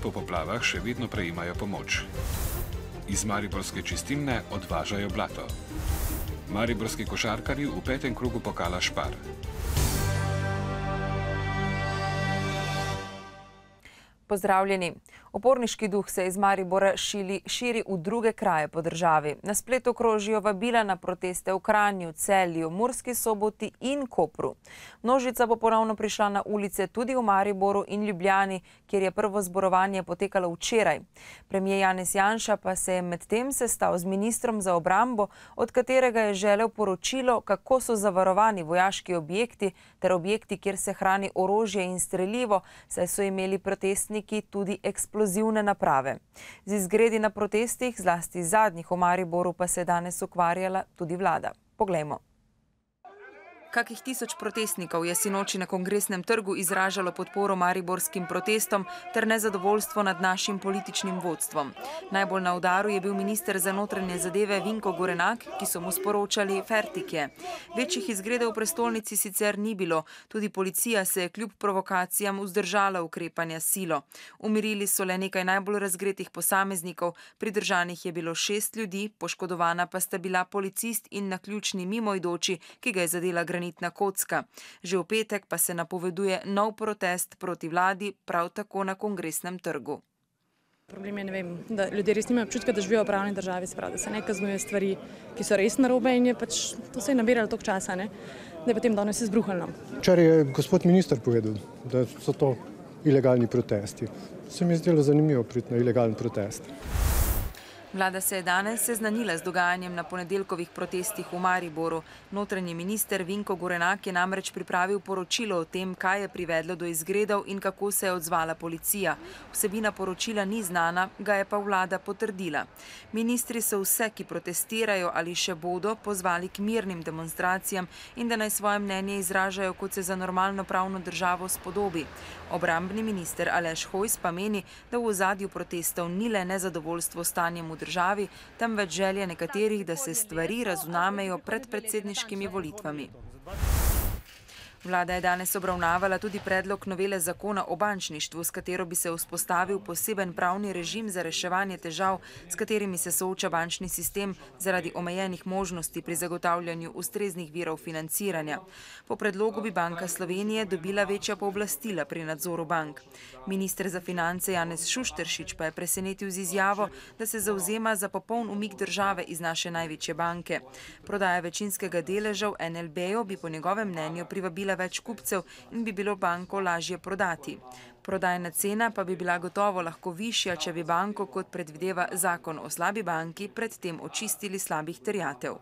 po poplavah še vedno prejemajo pomoč. Iz mariborske čistilne odvažajo blato. Mariborski košarkarji v 5. krogu pokala Špar. Pozdravljeni. Uporniški duh se iz Maribora širi v druge kraje po državi. Na spletu krožijo vabila na proteste v Kranju, Celju, Murski Soboti in Kopru. Množica bo ponovno prišla na ulice tudi v Mariboru in Ljubljani, kjer je prvo zborovanje potekalo včeraj. Premijer Janez Janša pa se je medtem sestal z ministrom za obrambo, od katerega je želel poročilo, kako so zavarovani vojaški objekti ter objekti, kjer se hrani orožje in strelivo, saj so imeli protestniki tudi eksplozivne naprave. Z izgredi na protestih, zlasti zadnjih v Mariboru, pa se je danes ukvarjala tudi vlada. Poglejmo. Kakih 1000 protestnikov je sinoči na Kongresnem trgu izražalo podporo mariborskim protestom ter nezadovoljstvo nad našim političnim vodstvom. Najbolj na udaru je bil minister za notranje zadeve Vinko Gorenak, ki so mu sporočali fertike. Večjih izgredov v prestolnici sicer ni bilo, tudi policija se je kljub provokacijam vzdržala ukrepanja s silo. Umirili so le nekaj najbolj razgretih posameznikov, pridržanih je bilo 6 ljudi, poškodovana pa sta bila policist in naključni mimoidoči, ki ga je zadela granitna kocka. Že v petek pa se napoveduje nov protest proti vladi, prav tako na Kongresnem trgu. Problem je, da ljudje res nimajo občutka, da živijo v pravni državi, da se ne kaznuje stvari, ki so res narobe in je pač to se je nabiralo toliko časa, da je potem danes izbruhnilo. Včeraj je gospod minister povedal, da so to ilegalni protesti. Se mi je zdelo zanimivo priti na ilegalen protest. Vlada se je danes seznanila z dogajanjem na ponedeljkovih protestih v Mariboru. Notranji minister Vinko Gorenak je namreč pripravil poročilo o tem, kaj je privedlo do izgredov in kako se je odzvala policija. Vsebina poročila ni znana, ga je pa vlada potrdila. Ministri so vse, ki protestirajo ali še bodo, pozvali k mirnim demonstracijam in da naj svoje mnenje izražajo, kot se za normalno pravno državo spodobi. Obrambni minister Aleš Hojs pa meni, da v ozadju protestov ni le nezadovoljstvo stanjem v državi, temveč želje nekaterih, da se stvari razunamejo pred predsedniškimi volitvami. Vlada je danes obravnavala tudi predlog novele zakona o bančništvu, s katero bi se vzpostavil poseben pravni režim za reševanje težav, s katerimi se sooča bančni sistem zaradi omejenih možnosti pri zagotavljanju ustreznih virov financiranja. Po predlogu bi Banka Slovenije dobila večja pooblastila pri nadzoru bank. Minister za finance Janez Šušteršič pa je presenetil z izjavo, da se zavzema za popoln umik države iz naše največje banke. Prodaja večinskega deleža v NLB-ju bi po njegovem mnenju privabila več kupcev in bi bilo banko lažje prodati. Prodajna cena pa bi bila gotovo lahko višja, če bi banko, kot predvideva zakon o slabi banki, predtem očistili slabih terjatev.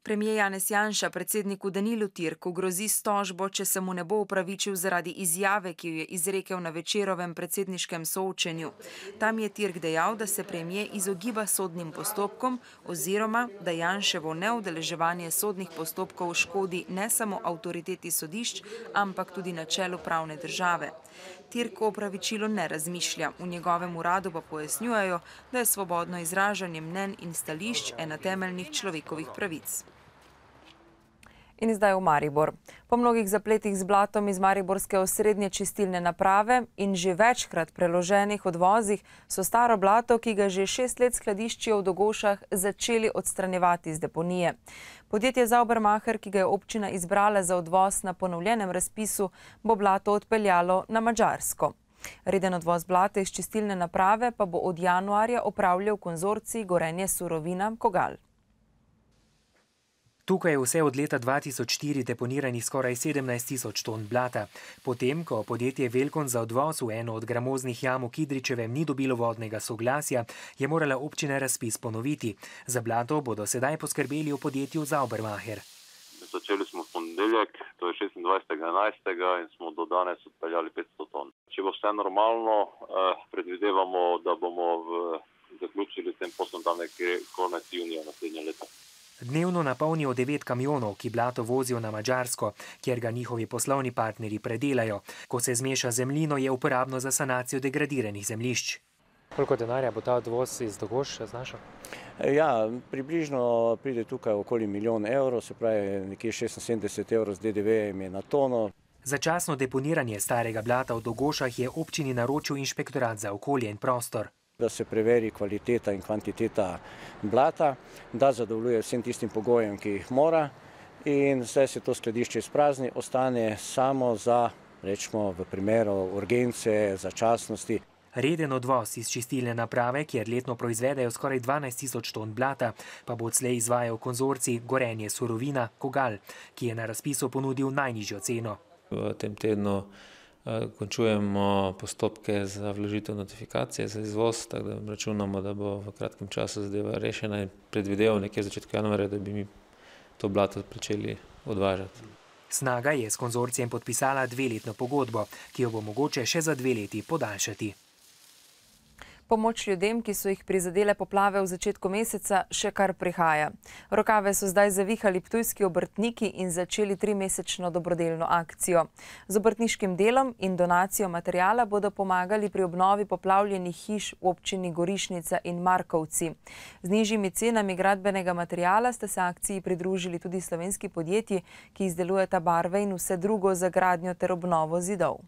Premijer Janez Janša predsedniku Danilu Türku grozi s tožbo, če se mu ne bo opravičil zaradi izjave, ki jo je izrekel na Večerovem predsedniškem soočenju. Tam je Türk dejal, da se premijer izogiba sodnim postopkom oziroma da Janševo neudeleževanje sodnih postopkov škodi ne samo avtoriteti sodišč, ampak tudi načelu pravne države. Türk o opravičilu ne razmišlja. V njegovem uradu pa pojasnjujejo, da je svobodno izražanje mnenj in stališč ena temeljnih človekovih pravic. In zdaj v Maribor. Po mnogih zapletih z blatom iz mariborske osrednje čistilne naprave in že večkrat preloženih odvozih so staro blato, ki ga že 6 let skladiščijo v Dogošah, začeli odstranjevati z deponije. Podjetje Saubermacher, ki ga je občina izbrala za odvoz na ponovljenem razpisu, bo blato odpeljalo na Madžarsko. Reden odvoz blata iz čistilne naprave pa bo od januarja opravljal konzorcij Gorenje Surovina Kogal. Tukaj je vse od leta 2004 deponiranih skoraj 17.000 ton blata. Potem, ko podjetje Velkon za odvoz v eno od gramoznih jam v Kidričevem ni dobilo vodnega soglasja, je morala občina razpis ponoviti. Za blato bodo sedaj poskrbeli v podjetju Saubermacher. Začeli smo v ponedeljek, to je 26.11. in smo do danes odpeljali 500 ton. Če bo vse normalno, predvidevamo, da bomo zaključili s tem poslom tam nekje konec junija naslednje leto. Dnevno napolnijo 9 kamionov, ki blato vozijo na Madžarsko, kjer ga njihovi poslovni partnerji predelajo. Ko se zmeša zemljino, je uporabno za sanacijo degradiranih zemljišč. Koliko denarja bo ta odvoz iz Dogoš znašal? Ja, približno pride tukaj okoli 1 milijon evrov, se pravi nekje 76 evrov z DDV-jem je na tono. Začasno deponiranje starega blata v Dogošah je občini naročil Inšpektorat za okolje in prostor. Da se preveri kvaliteta in kvantiteta blata, da zadovoljuje vsem tistim pogojem, ki jih mora, in zdaj se to skladišče izprazni, ostane samo za, rečemo, v primeru urgence, začasnosti. Reden odvoz iz čistilne naprave, kjer letno proizvedejo skoraj 12.000 ton blata, pa bo odslej izvajal konzorcij Gorenje Surovina Kogal, ki je na razpisu ponudil najnižjo ceno. V tem tednu končujemo postopke za vložitev notifikacije za izvoz, tako da računamo, da bo v kratkem času zadeva rešena in predvideval nekje v začetku januarja, da bi mi to blato začeli odvažati. Snaga je s konzorcijem podpisala 2-letno pogodbo, ki jo bo mogoče še za 2 leti podaljšati. Pomoč ljudem, ki so jih prizadele poplave v začetku meseca, še kar prihaja. Rokave so zdaj zavihali ptujski obrtniki in začeli 3-mesečno dobrodelno akcijo. Z obrtniškim delom in donacijo materijala bodo pomagali pri obnovi poplavljenih hiš v občini Gorišnica in Markovci. Z nižjimi cenami gradbenega materijala sta se akciji pridružili tudi slovenski podjetji, ki izdelujeta barve in vse drugo za gradnjo ter obnovo zidov.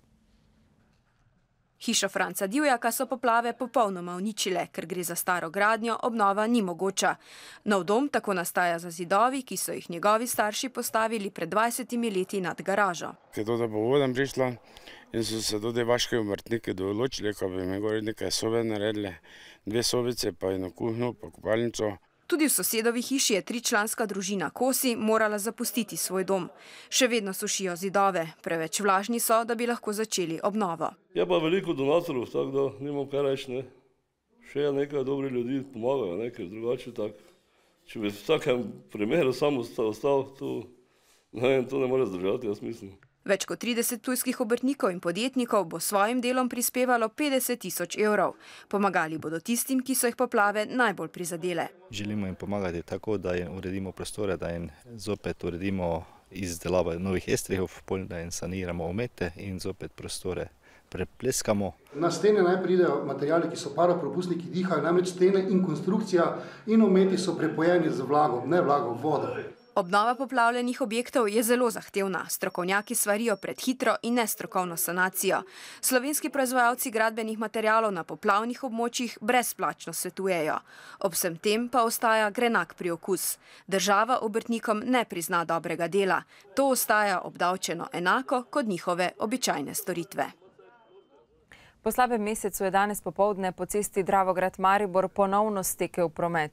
Hišo Franca Divjaka so poplave popolnoma uničile, ker gre za staro gradnjo, obnova ni mogoča. Nov dom tako nastaja za zidovi, ki so jih njegovi starši postavili pred 20 leti nad garažo. Ker to, da bo voda prišla in so se tudi vaški umetniki določili, ko bi mi gori nekaj sobe naredili, 2 sobice, pa eno kuhinjo, pa kopalnico. Tudi v sosedovi hiši je 3-članska družina Kosi morala zapustiti svoj dom. Še vedno sušijo zidove, preveč vlažni so, da bi lahko začeli obnovo. Je pa veliko donatorov, tako da nimam kaj reči. Še nekaj dobrih ljudi pomagajo, ker drugače tako. Če bi v vsakem primeru samo ostal, to ne more zdržati, jaz mislim. Več kot 30 tujskih obrtnikov in podjetnikov bo svojim delom prispevalo 50.000 evrov. Pomagali bodo tistim, ki so jih poplave najbolj prizadele. Želimo jim pomagati tako, da jim uredimo prostore, da jim zopet uredimo izdelavo novih estrihov, da jim saniramo omete in zopet prostore prepleskamo. Na stene naj pridejo materijali, ki so paropropustni, ki dihajo, namreč stene in konstrukcija in ometi so prepojeni z vlago, ne vlago, vodo. Obnova poplavljenih objektov je zelo zahtevna. Strokovnjaki svarijo pred hitro in nestrokovno sanacijo. Slovenski proizvajalci gradbenih materialov na poplavnih območjih brezplačno svetujejo. Ob vsem tem pa ostaja grenak priokus. Država obrtnikom ne prizna dobrega dela. To ostaja obdavčeno enako kot njihove običajne storitve. Po slabem mesecu je danes popoldne po cesti Dravograd-Maribor ponovno stekel promet.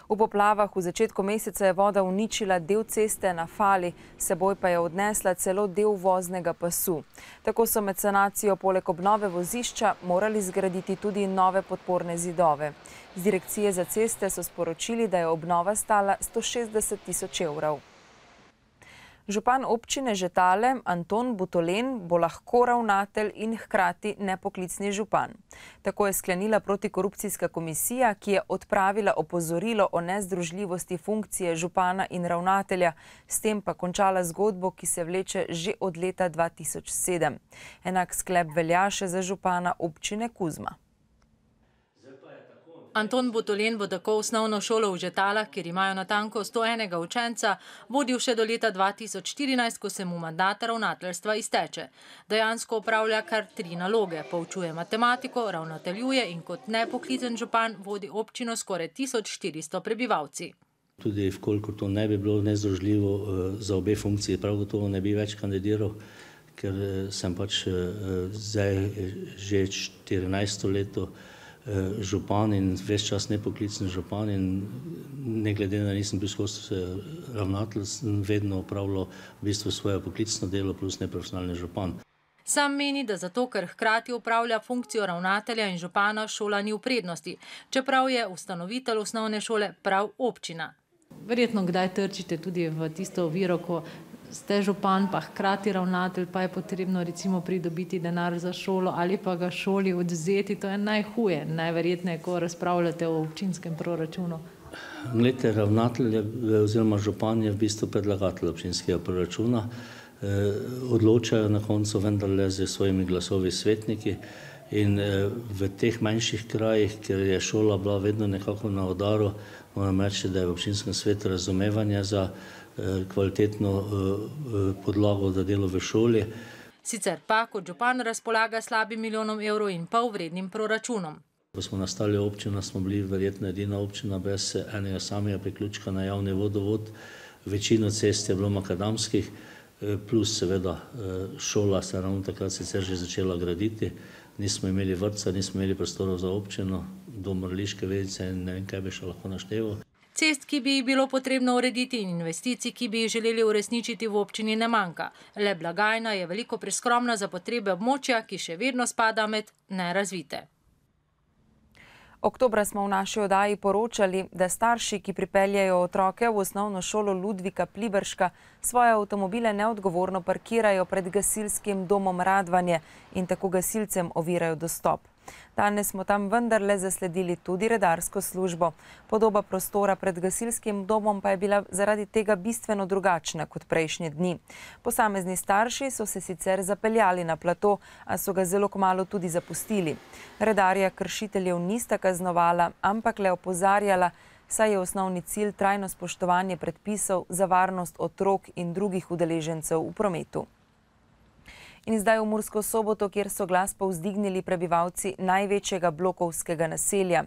V poplavah v začetku meseca je voda uničila del ceste na fali, seboj pa je odnesla celo del voznega pasu. Tako so med sanacijo poleg obnove vozišča morali zgraditi tudi nove podporne zidove. Z Direkcije za ceste so sporočili, da je obnova stala 160.000 evrov. Župan občine Žetale Anton Butolen bo lahko ravnatelj in hkrati nepoklicni župan. Tako je sklenila protikorupcijska komisija, ki je odpravila opozorilo o nezdružljivosti funkcije župana in ravnatelja, s tem pa končala zgodbo, ki se vleče že od leta 2007. Enak sklep velja še za župana občine Kuzma. Anton Butolen bo tako osnovno šolo v Žetalah, kjer imajo natanko 101 učenca, vodil še do leta 2014, ko se mu mandat ravnateljstva izteče. Dejansko opravlja kar 3 naloge. Poučuje matematiko, ravnateljuje in kot nepoklican župan vodi občino skoraj 1400 prebivalci. Tudi vkolikor to ne bi bilo nezdružljivo za obe funkcije, prav gotovo ne bi več kandidiral, ker sem pač zdaj že 14. leto župan in ves čas nepoklicni župan in ne glede na nisem bil skozi ravnatelj, sem vedno opravljal v bistvu svoje poklicno delo plus neprofesionalni župan. Sam meni, da zato, ker hkrati upravlja funkcijo ravnatelja in župana, šola ni v prednosti, čeprav je ustanovitelj osnovne šole prav občina. Verjetno kdaj trčite tudi v tisto oviro, ko ste župan, pa hkrati ravnatelj, pa je potrebno recimo pridobiti denar za šolo ali pa ga šoli odvzeti. To je najhuje, najverjetneje, ko razpravljate o občinskem proračunu. Glejte, ravnatelj oziroma župan je v bistvu predlagatelj občinskega proračuna. Odločajo na koncu vendarle z svojimi glasovi svetniki in v teh manjših krajih, ker je šola bila vedno nekako na udaru, moram reči, da je v občinskem svetu razumevanja za kvalitetno podlago za delo v šoli. Sicer pa, kot župan, razpolaga slabim €1,5 vrednim proračunom. Ko smo nastali občina, smo bili verjetno edina občina brez enega samega priključka na javni vodovod. Večina cest je bilo makadamskih, plus seveda šola se ravno takrat sicer že začela graditi. Nismo imeli vrtca, nismo imeli prostorov za občino, do Mrliške Vedice in ne vem, kaj bi še lahko našteval. Cest, ki bi jih bilo potrebno urediti, in investicij, ki bi jih želeli uresničiti, v občini ne manjka. Le blagajna je veliko preskromna za potrebe območja, ki še vedno spada med nerazvite. Oktobra smo v naši oddaji poročali, da starši, ki pripeljejo otroke v osnovno šolo Ludvika Pliberška, svoje avtomobile neodgovorno parkirajo pred gasilskim domom Radvanje in tako gasilcem ovirajo dostop. Danes smo tam vendarle zasledili tudi redarsko službo. Podoba prostora pred gasilskim domom pa je bila zaradi tega bistveno drugačna kot prejšnje dni. Posamezni starši so se sicer zapeljali na plato, a so ga zelo kmalu tudi zapustili. Redarja kršiteljev nista kaznovala, ampak le opozarjala, saj je osnovni cilj trajno spoštovanje predpisov za varnost otrok in drugih udeležencev v prometu. In zdaj v Mursko Soboto, kjer so glas povzdignili prebivalci največjega blokovskega naselja.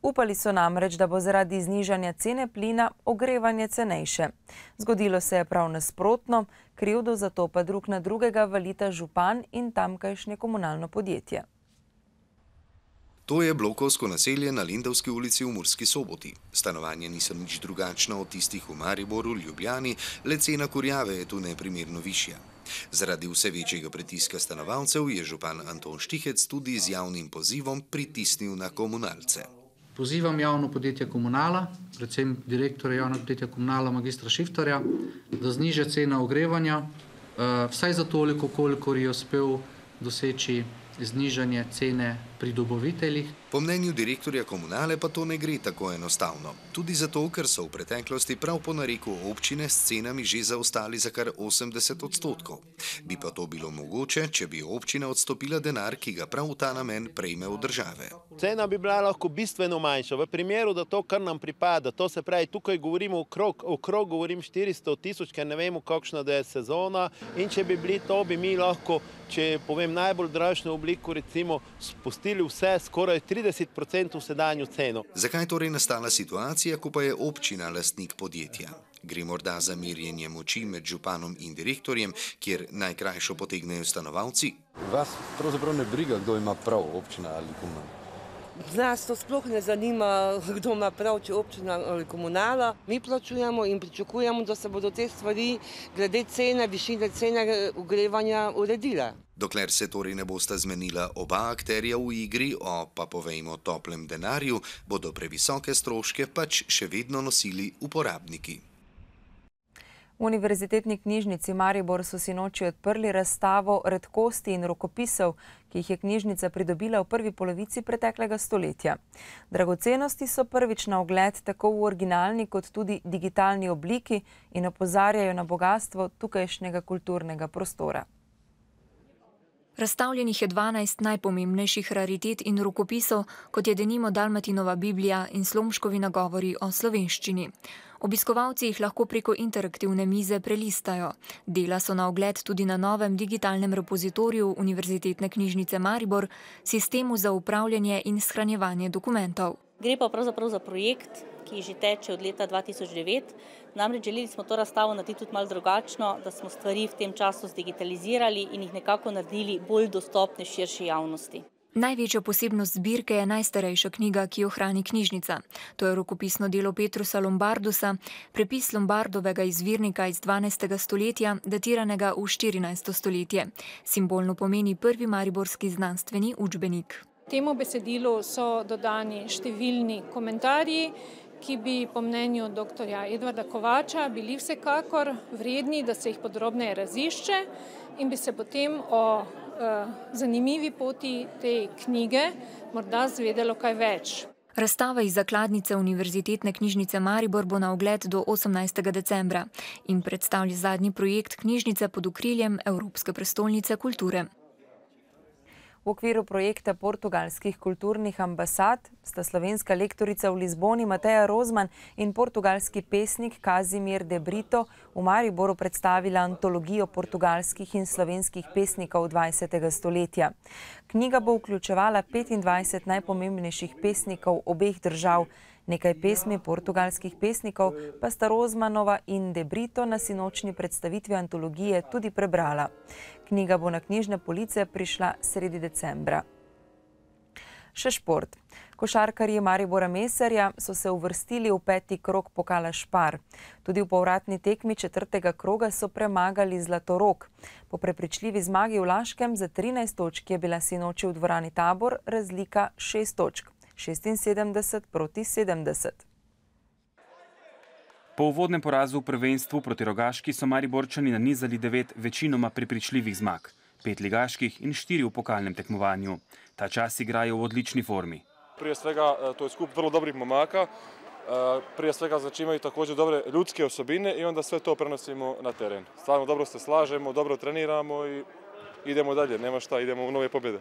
Upali so namreč, da bo zaradi znižanja cene plina ogrevanje cenejše. Zgodilo se je prav nasprotno, krivdo za to pa drug na drugega valita župan in tamkajšnje komunalno podjetje. To je blokovsko naselje na Lendavski ulici v Murski Soboti. Stanovanja niso nič drugačna od tistih v Mariboru, Ljubljani, le cena kurjave je tu neprimerno višja. Zaradi vse večjega pritiska stanovalcev je župan Anton Štihec tudi z javnim pozivom pritisnil na komunalce. Pozivam javno podjetje Komunala, predvsem direktorja javnega podjetja Komunala magistra Šiftarja, da zniža cena ogrevanja, vsaj za toliko, kolikor je uspel doseči znižanje cene pri dobaviteljih. Po mnenju direktorja Komunale pa to ne gre tako enostavno. Tudi zato, ker so v preteklosti prav po nareku občine s cenami že zaostali za kar 80%. Bi pa to bilo mogoče, če bi občina odstopila denar, ki ga prav v ta namen prejme od države. Cena bi bila lahko bistveno manjša. V primeru, da to, kar nam pripada, to se pravi, tukaj govorimo okrog govorim 400 000, ker ne vemo, kakšna da je sezona, in če bi bili to, bi mi lahko, če povem najbolj dražno obliko, recimo spustili vse skoraj 30% v sedanjo ceno. Zakaj torej nastala situacija, ko pa je občina lastnik podjetja? Gre morda za merjenje moči med županom in direktorjem, kjer najkrajšo potegnejo stanovalci? Vas pravzaprav ne briga, kdo ima prav, občina ali Komunala? Nas to sploh ne zanima, kdo ima prav, če občina ali Komunala. Mi plačujemo in pričakujemo, da se bodo te stvari glede cene, višine cene ogrevanja uredile. Dokler se torej ne bosta zmenila oba akterja v igri o, pa povejmo, toplem denarju, bodo previsoke stroške pač še vedno nosili uporabniki. V Univerzitetni knjižnici Maribor so sinoči odprli razstavo redkosti in rokopisov, ki jih je knjižnica pridobila v prvi polovici preteklega stoletja. Dragocenosti so prvič na ogled tako v originalni kot tudi digitalni obliki in opozarjajo na bogastvo tukajšnjega kulturnega prostora. Razstavljenih je 12 najpomembnejših raritet in rokopisov, kot je denimo Dalmatinova Biblija in Slomškovi nagovori o slovenščini. Obiskovalci jih lahko preko interaktivne mize prelistajo. Dela so na ogled tudi na novem digitalnem repozitoriju Univerzitetne knjižnice Maribor, sistemu za upravljanje in shranjevanje dokumentov. Gre pa pravzaprav za projekt, ki že teče od leta 2009. Namreč želeli smo to razstavo narediti tudi malo drugačno, da smo stvari v tem času zdigitalizirali in jih nekako naredili bolj dostopne širši javnosti. Največja posebnost zbirke je najstarejša knjiga, ki jo hrani knjižnica. To je rokopisno delo Petrusa Lombardusa, prepis Lombardovega izvirnika iz 12. stoletja, datiranega v 14. stoletje. Simbolno pomeni prvi mariborski znanstveni učbenik. Temu besedilu so dodani številni komentarji, ki bi po mnenju dr. Edvarda Kovača bili vsekakor vredni, da se jih podrobneje razišče in bi se potem o zanimivi poti te knjige morda zvedelo kaj več. Razstava iz zakladnice Univerzitetne knjižnice Maribor bo na ogled do 18. decembra in predstavlja zadnji projekt knjižnice pod okriljem Evropske prestolnice kulture. V okviru projekta portugalskih kulturnih ambasad sta slovenska lektorica v Lizboni Mateja Rozman in portugalski pesnik Kazimir de Brito v Mariboru predstavila antologijo portugalskih in slovenskih pesnikov 20. stoletja. Knjiga bo vključevala 25 najpomembnejših pesnikov obeh držav. Nekaj pesmi portugalskih pesnikov pa sta Rozmanova in de Brito na sinočnji predstavitvi antologije tudi prebrala. Knjiga bo na knjižne police prišla sredi decembra. Še šport. Košarkarji Maribora Mesarja so se uvrstili v 5. krog pokala Špar. Tudi v povratni tekmi 4. kroga so premagali Zlatorog. Po prepričljivi zmagi v Laškem za 13 točk je bila sinoči v dvorani Tabor razlika 6 točk. 76 proti 70. Po uvodnem porazu v prvenstvu proti Rogaški so Mariborčani nanizali 9 večinoma prepričljivih zmag, 5 ligaških in 4 v pokalnem tekmovanju. Ta čas igrajo v odlični formi. Prije svega to je skup vrlo dobrih momaka, prije svega znači imaju također dobre ljudske osobine i onda sve to prenosimo na teren. Stvarno dobro se slažemo, dobro treniramo i idemo dalje, nema šta, idemo u nove pobjede.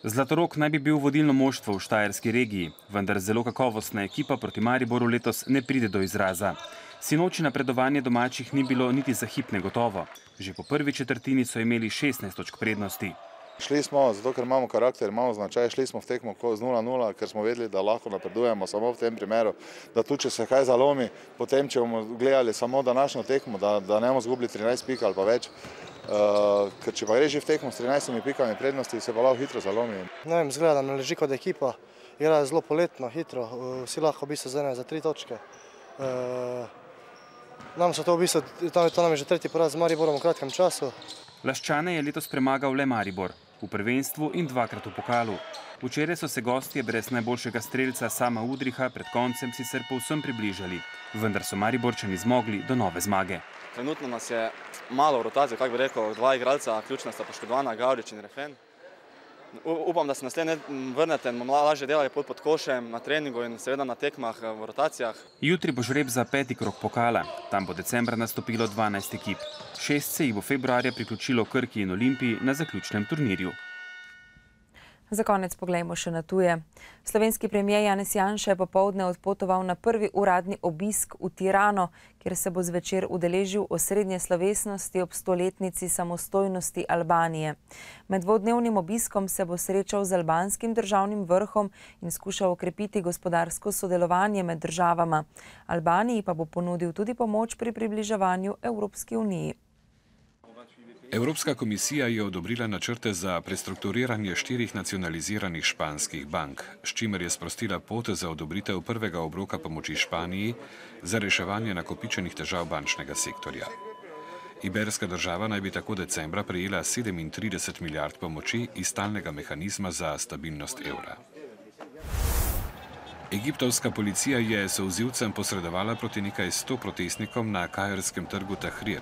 Zlatorog naj bi bil vodilno moštvo v štajerski regiji, vendar zelo kakovostna ekipa proti Mariboru letos ne pride do izraza. Sinoči napredovanje domačih ni bilo niti za hip negotovo. Že po prvi četrtini so imeli 16 točk prednosti. Šli smo, zato ker imamo karakter, imamo značaj, šli smo v tekmo z 0-0, ker smo vedeli, da lahko napredujemo samo v tem primeru, da tu če se kaj zalomi, potem če bomo gledali samo današnjo tekmo, da ne bomo zgubili 13 pik ali pa več. Ker če pa gre že v tekmo s 13 pikami prednosti, se pa lahko hitro zalomi. Ne vem, zgleda, da ne leži kot ekipa, igra zelo poletno, hitro, vsi lahko v bistvu zdaj za 3 točke. Nam so to v bistvu, to nam je že 3. poraz z Mariborom v kratkem času. Laščane je letos premagal le Maribor, v prvenstvu in 2-krat v pokalu. Včeraj so se gostje brez najboljšega strelca Sama Udriha pred koncem sicer povsem približali, vendar so Mariborčani zmogli do nove zmage. Trenutno nas je malo v rotaciji, kako bi rekel, 2 igralca, ključna sta poškodovana, Gavrič in Refen. Upam, da se naslednje vrnete in bomo lažje delali pod košem na treningu in seveda na tekmah v rotacijah. Jutri bo žreb za 5. krog pokala. Tam bo decembra nastopilo 12 ekip. 6 se jih bo februarja priključilo Krki in Olimpiji na zaključnem turnirju. Za konec poglejmo še na tuje. Slovenski premijer Janez Janša je popoldne odpotoval na prvi uradni obisk v Tirano, kjer se bo zvečer udeležil osrednje slovesnosti ob 100-letnici samostojnosti Albanije. Med dvodnevnim obiskom se bo srečal z albanskim državnim vrhom in skušal okrepiti gospodarsko sodelovanje med državama. Albaniji pa bo ponudil tudi pomoč pri približevanju Evropski uniji. Evropska komisija je odobrila načrte za prestrukturiranje 4 nacionaliziranih španskih bank, s čimer je sprostila pot za odobritev prvega obroka pomoči Španiji za reševanje nakopičenih težav bančnega sektorja. Iberska država naj bi tako decembra prejela 37 milijard pomoči iz stalnega mehanizma za stabilnost evra. Egiptovska policija je solzivcem posredovala proti nekaj 100 protestnikom na kairskem trgu Tahrir,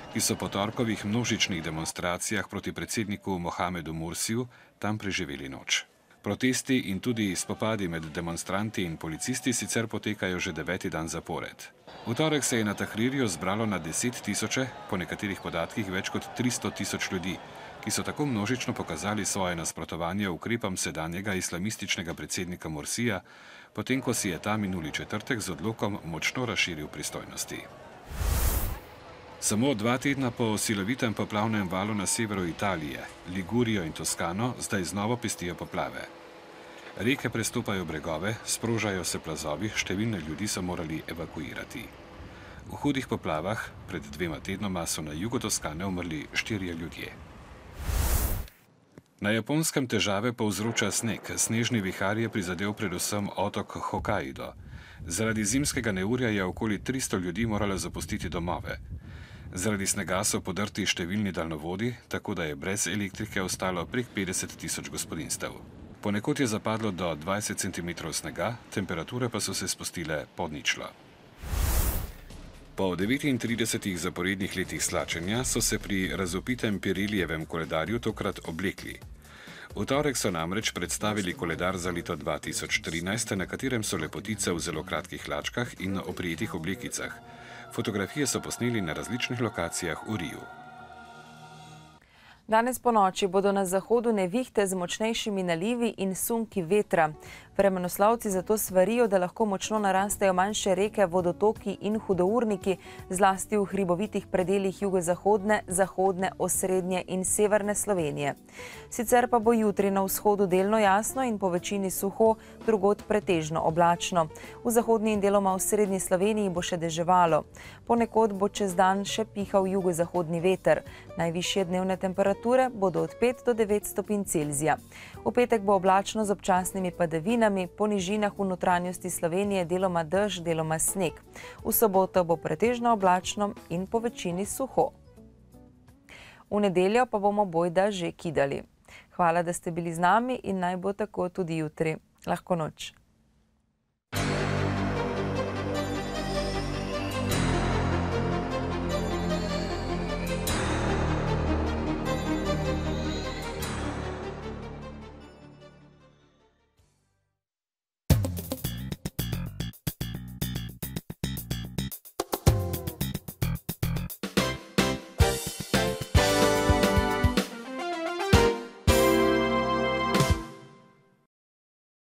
ki so po torkovih množičnih demonstracijah proti predsedniku Mohamedu Mursiju tam preživeli noč. Protesti in tudi spopadi med demonstranti in policisti sicer potekajo že 9. dan zapored. V torek se je na Tahrirju zbralo na 10 tisoče, po nekaterih podatkih več kot 300 tisoč ljudi, ki so tako množično pokazali svoje nasprotovanje ukrepom sedanjega islamističnega predsednika Mursija, potem ko si je ta minuli četrtek z odlokom močno razširil pristojnosti. Samo 2 tedna po silovitem poplavnem valu na severu Italije, Ligurijo in Toskano zdaj znova pestijo poplave. Reke prestopajo bregove, sprožajo se plazovi, številne ljudi so morali evakuirati. V hudih poplavah pred 2 tednoma so na jugu Toskane umrli 4 ljudje. Na Japonskem težave povzroča sneg. Snežni vihar je prizadel predvsem otok Hokkaido. Zaradi zimskega neurja je okoli 300 ljudi moralo zapustiti domove. Zaradi snega so podrti številni daljnovodi, tako da je brez elektrike ostalo prek 50 tisoč gospodinjstev. Ponekod je zapadlo do 20 cm snega, temperature pa so se spustile pod ničlo. Po 39 zaporednih letih slačenja so se pri razopitem Pirilijevem koledarju tokrat oblekli. V torek so namreč predstavili koledar za leto 2013, na katerem so lepotice v zelo kratkih hlačkah in oprijetih oblekicah. Fotografije so posneli na različnih lokacijah v Riju. Danes po noči bodo na zahodu nevihte z močnejšimi nalivi in sunki vetra. Vremenoslovci zato svarijo, da lahko močno narastejo manjše reke, vodotoki in hudourniki, zlasti v hribovitih predelih jugozahodne, zahodne, osrednje in severne Slovenije. Sicer pa bo jutri na vzhodu delno jasno in po večini suho, drugod pretežno oblačno. V zahodni in deloma v srednji Sloveniji bo še deževalo. Ponekod bo čez dan še pihal jugozahodni veter. Najvišje dnevne temperature bodo od 5 do 9 stopinj Celzija. V petek bo oblačno z občasnimi padavinami, po nižinah v notranjosti Slovenije deloma dež, deloma sneg. V soboto bo pretežno oblačno in po večini suho. V nedeljo pa bomo bojda že kidali. Hvala, da ste bili z nami in naj bo tako tudi jutri. Lahko noč.